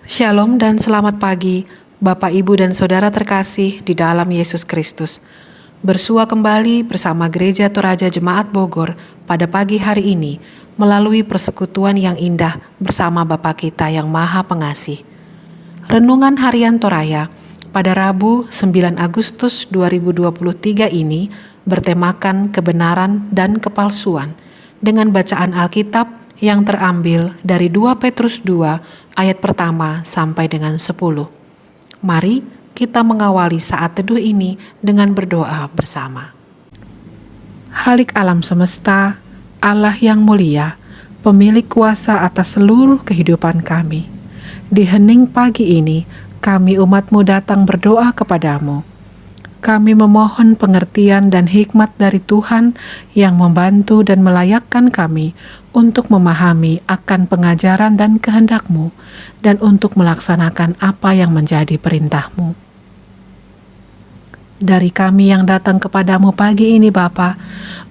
Shalom dan selamat pagi, Bapak, Ibu, dan Saudara terkasih di dalam Yesus Kristus. Bersua kembali bersama Gereja Toraja Jemaat Bogor pada pagi hari ini melalui persekutuan yang indah bersama Bapa kita yang Maha Pengasih. Renungan Harian Toraya pada Rabu 9 Agustus 2023 ini bertemakan kebenaran dan kepalsuan dengan bacaan Alkitab yang terambil dari 2 Petrus 2 ayat pertama sampai dengan 10. Mari kita mengawali saat teduh ini dengan berdoa bersama. Halik alam semesta, Allah yang mulia, pemilik kuasa atas seluruh kehidupan kami. Di hening pagi ini, kami umat-Mu datang berdoa kepadamu. Kami memohon pengertian dan hikmat dari Tuhan yang membantu dan melayakkan kami untuk memahami akan pengajaran dan kehendak-Mu dan untuk melaksanakan apa yang menjadi perintah-Mu. Dari kami yang datang kepadamu pagi ini Bapa,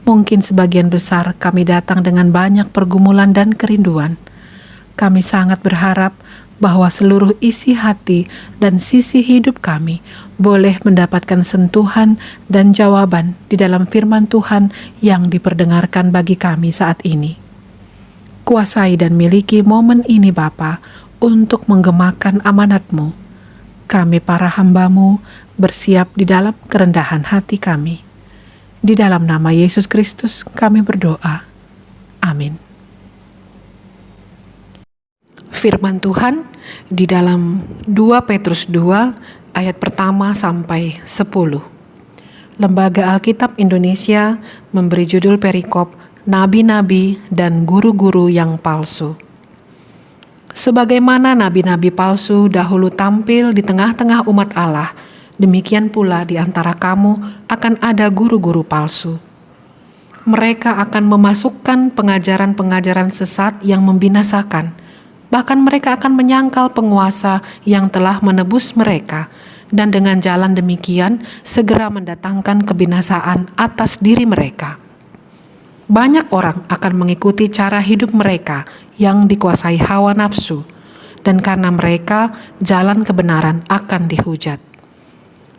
mungkin sebagian besar kami datang dengan banyak pergumulan dan kerinduan. Kami sangat berharap bahwa seluruh isi hati dan sisi hidup kami boleh mendapatkan sentuhan dan jawaban di dalam firman Tuhan yang diperdengarkan bagi kami saat ini. Kuasai dan miliki momen ini Bapa untuk menggemakan amanat-Mu. Kami para hamba-Mu bersiap di dalam kerendahan hati kami. Di dalam nama Yesus Kristus kami berdoa. Amin. Firman Tuhan di dalam 2 Petrus 2 ayat pertama sampai 10. Lembaga Alkitab Indonesia memberi judul perikop Nabi-nabi dan guru-guru yang palsu. Sebagaimana nabi-nabi palsu dahulu tampil di tengah-tengah umat Allah, demikian pula di antara kamu akan ada guru-guru palsu. Mereka akan memasukkan pengajaran-pengajaran sesat yang membinasakan. Bahkan mereka akan menyangkal penguasa yang telah menebus mereka, dan dengan jalan demikian segera mendatangkan kebinasaan atas diri mereka. Banyak orang akan mengikuti cara hidup mereka yang dikuasai hawa nafsu, dan karena mereka jalan kebenaran akan dihujat.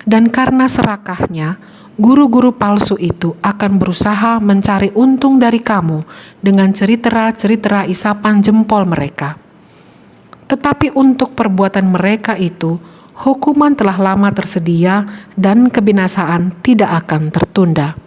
Dan karena serakahnya, guru-guru palsu itu akan berusaha mencari untung dari kamu dengan cerita-cerita isapan jempol mereka. Tetapi untuk perbuatan mereka itu, hukuman telah lama tersedia dan kebinasaan tidak akan tertunda.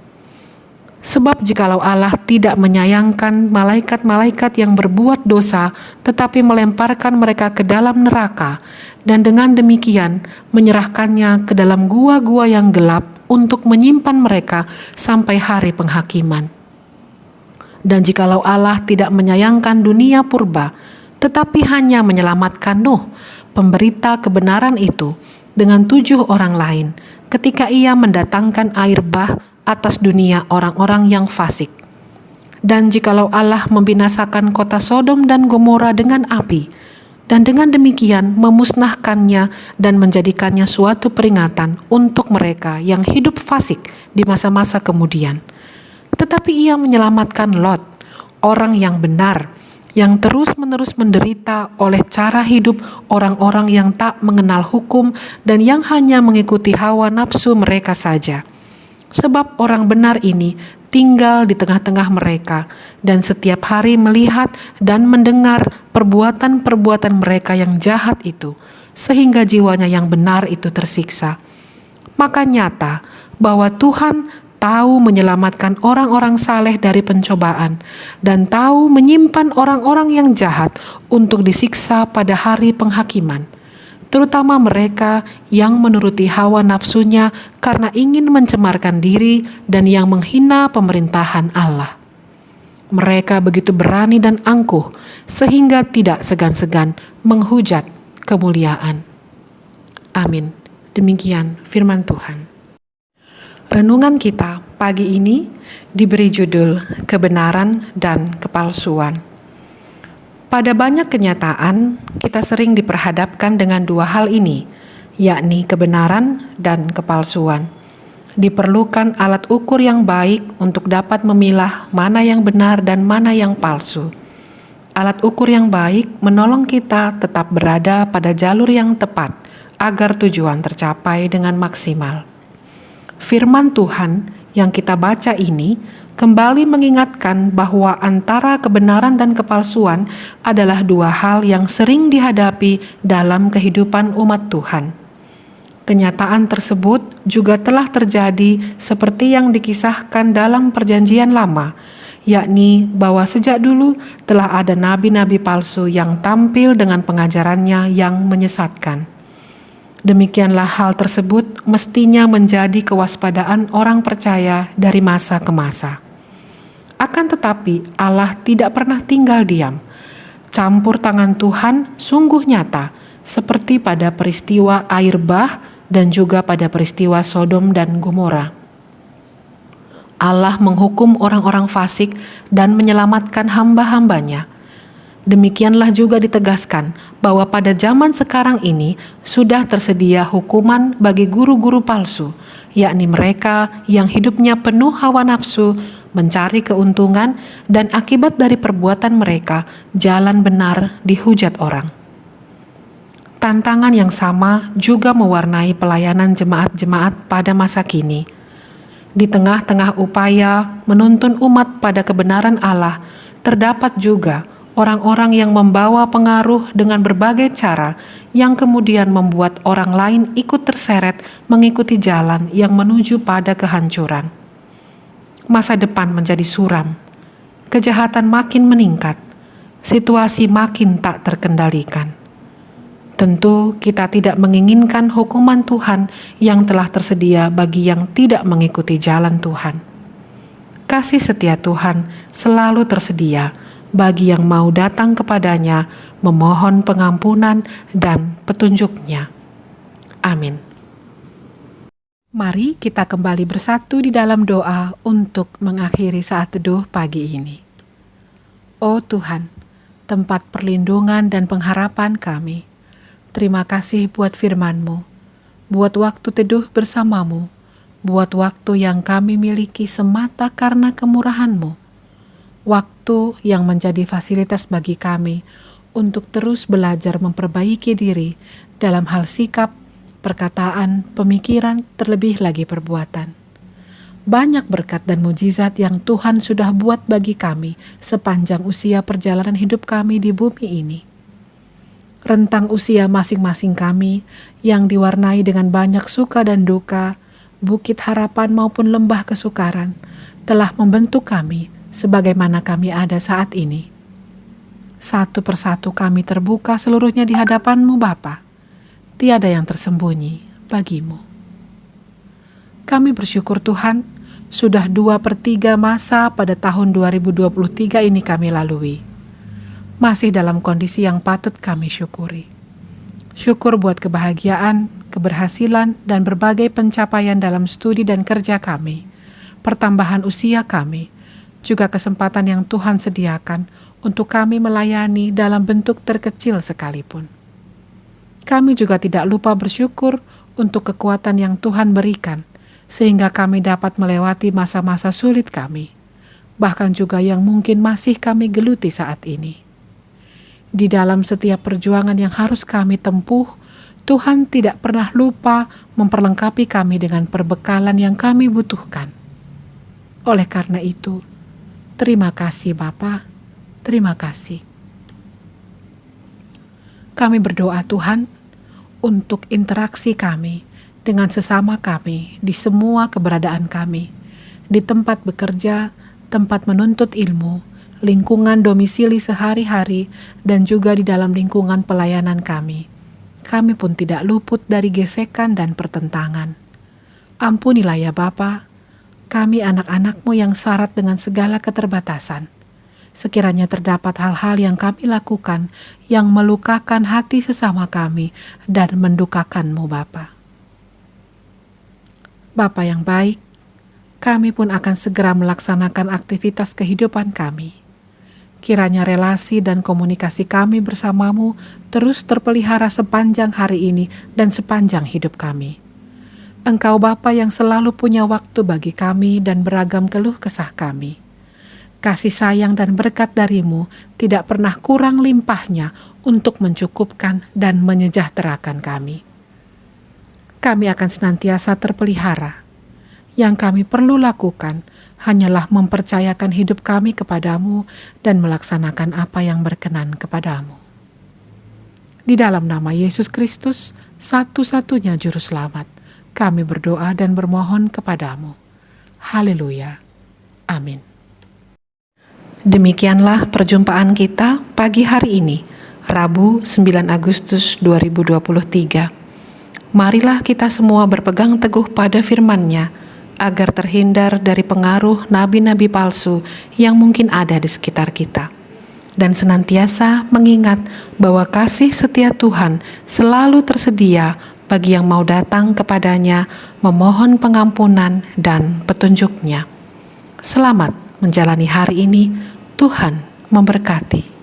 Sebab jikalau Allah tidak menyayangkan malaikat-malaikat yang berbuat dosa, tetapi melemparkan mereka ke dalam neraka, dan dengan demikian menyerahkannya ke dalam gua-gua yang gelap untuk menyimpan mereka sampai hari penghakiman. Dan jikalau Allah tidak menyayangkan dunia purba, tetapi hanya menyelamatkan Nuh, pemberita kebenaran itu, dengan 7 orang lain, ketika ia mendatangkan air bah atas dunia orang-orang yang fasik. Dan jikalau Allah membinasakan kota Sodom dan Gomora dengan api, dan dengan demikian memusnahkannya dan menjadikannya suatu peringatan untuk mereka yang hidup fasik di masa-masa kemudian. Tetapi ia menyelamatkan Lot, orang yang benar, yang terus-menerus menderita oleh cara hidup orang-orang yang tak mengenal hukum dan yang hanya mengikuti hawa nafsu mereka saja. Sebab orang benar ini tinggal di tengah-tengah mereka dan setiap hari melihat dan mendengar perbuatan-perbuatan mereka yang jahat itu, sehingga jiwanya yang benar itu tersiksa. Maka nyata bahwa Tuhan tahu menyelamatkan orang-orang saleh dari pencobaan dan tahu menyimpan orang-orang yang jahat untuk disiksa pada hari penghakiman, terutama mereka yang menuruti hawa nafsunya karena ingin mencemarkan diri dan yang menghina pemerintahan Allah. Mereka begitu berani dan angkuh sehingga tidak segan-segan menghujat kemuliaan. Amin. Demikian firman Tuhan. Renungan kita pagi ini diberi judul Kebenaran dan Kepalsuan. Pada banyak kenyataan, kita sering diperhadapkan dengan 2 hal ini, yakni kebenaran dan kepalsuan. Diperlukan alat ukur yang baik untuk dapat memilah mana yang benar dan mana yang palsu. Alat ukur yang baik menolong kita tetap berada pada jalur yang tepat agar tujuan tercapai dengan maksimal. Firman Tuhan yang kita baca ini kembali mengingatkan bahwa antara kebenaran dan kepalsuan adalah dua hal yang sering dihadapi dalam kehidupan umat Tuhan. Kenyataan tersebut juga telah terjadi seperti yang dikisahkan dalam Perjanjian Lama, yakni bahwa sejak dulu telah ada nabi-nabi palsu yang tampil dengan pengajarannya yang menyesatkan. Demikianlah hal tersebut mestinya menjadi kewaspadaan orang percaya dari masa ke masa. Akan tetapi Allah tidak pernah tinggal diam. Campur tangan Tuhan sungguh nyata, seperti pada peristiwa air bah dan juga pada peristiwa Sodom dan Gomora. Allah menghukum orang-orang fasik dan menyelamatkan hamba-hambanya. Demikianlah juga ditegaskan bahwa pada zaman sekarang ini sudah tersedia hukuman bagi guru-guru palsu, yakni mereka yang hidupnya penuh hawa nafsu, mencari keuntungan, dan akibat dari perbuatan mereka, jalan benar dihujat orang. Tantangan yang sama juga mewarnai pelayanan jemaat-jemaat pada masa kini. Di tengah-tengah upaya menuntun umat pada kebenaran Allah, terdapat juga orang-orang yang membawa pengaruh dengan berbagai cara yang kemudian membuat orang lain ikut terseret mengikuti jalan yang menuju pada kehancuran. Masa depan menjadi suram, kejahatan makin meningkat, situasi makin tak terkendalikan. Tentu kita tidak menginginkan hukuman Tuhan yang telah tersedia bagi yang tidak mengikuti jalan Tuhan. Kasih setia Tuhan selalu tersedia bagi yang mau datang kepadanya memohon pengampunan dan petunjuknya. Amin. Mari kita kembali bersatu di dalam doa untuk mengakhiri saat teduh pagi ini. Oh Tuhan, tempat perlindungan dan pengharapan kami, terima kasih buat firman-Mu, buat waktu teduh bersama-Mu, buat waktu yang kami miliki semata karena kemurahan-Mu, waktu yang menjadi fasilitas bagi kami untuk terus belajar memperbaiki diri dalam hal sikap, perkataan, pemikiran, terlebih lagi perbuatan. Banyak berkat dan mujizat yang Tuhan sudah buat bagi kami sepanjang usia perjalanan hidup kami di bumi ini. Rentang usia masing-masing kami yang diwarnai dengan banyak suka dan duka, bukit harapan maupun lembah kesukaran, telah membentuk kami sebagaimana kami ada saat ini. Satu persatu kami terbuka seluruhnya di hadapan-Mu Bapa. Tiada yang tersembunyi bagi-Mu. Kami bersyukur Tuhan, sudah 2/3 masa pada tahun 2023 ini kami lalui. Masih dalam kondisi yang patut kami syukuri. Syukur buat kebahagiaan, keberhasilan, dan berbagai pencapaian dalam studi dan kerja kami, pertambahan usia kami, juga kesempatan yang Tuhan sediakan untuk kami melayani dalam bentuk terkecil sekalipun. Kami juga tidak lupa bersyukur untuk kekuatan yang Tuhan berikan, sehingga kami dapat melewati masa-masa sulit kami, bahkan juga yang mungkin masih kami geluti saat ini. Di dalam setiap perjuangan yang harus kami tempuh, Tuhan tidak pernah lupa memperlengkapi kami dengan perbekalan yang kami butuhkan. Oleh karena itu, terima kasih Bapa, terima kasih. Kami berdoa Tuhan untuk interaksi kami dengan sesama kami di semua keberadaan kami, di tempat bekerja, tempat menuntut ilmu, lingkungan domisili sehari-hari, dan juga di dalam lingkungan pelayanan kami. Kami pun tidak luput dari gesekan dan pertentangan. Ampunilah ya Bapa, kami anak-anak-Mu yang syarat dengan segala keterbatasan. Sekiranya terdapat hal-hal yang kami lakukan yang melukakan hati sesama kami dan mendukakan-Mu Bapa. Bapa yang baik, kami pun akan segera melaksanakan aktivitas kehidupan kami. Kiranya relasi dan komunikasi kami bersama-Mu terus terpelihara sepanjang hari ini dan sepanjang hidup kami. Engkau Bapa yang selalu punya waktu bagi kami dan beragam keluh kesah kami. Kasih sayang dan berkat darimu tidak pernah kurang limpahnya untuk mencukupkan dan menyejahterakan kami. Kami akan senantiasa terpelihara. Yang kami perlu lakukan hanyalah mempercayakan hidup kami kepadamu dan melaksanakan apa yang berkenan kepadamu. Di dalam nama Yesus Kristus, satu-satunya Juru Selamat, kami berdoa dan bermohon kepadamu. Haleluya. Amin. Demikianlah perjumpaan kita pagi hari ini, Rabu 9 Agustus 2023. Marilah kita semua berpegang teguh pada firman-Nya, agar terhindar dari pengaruh nabi-nabi palsu yang mungkin ada di sekitar kita. Dan senantiasa mengingat bahwa kasih setia Tuhan selalu tersedia bagi yang mau datang kepadanya, memohon pengampunan dan petunjuk-Nya. Selamat menjalani hari ini. Tuhan memberkati.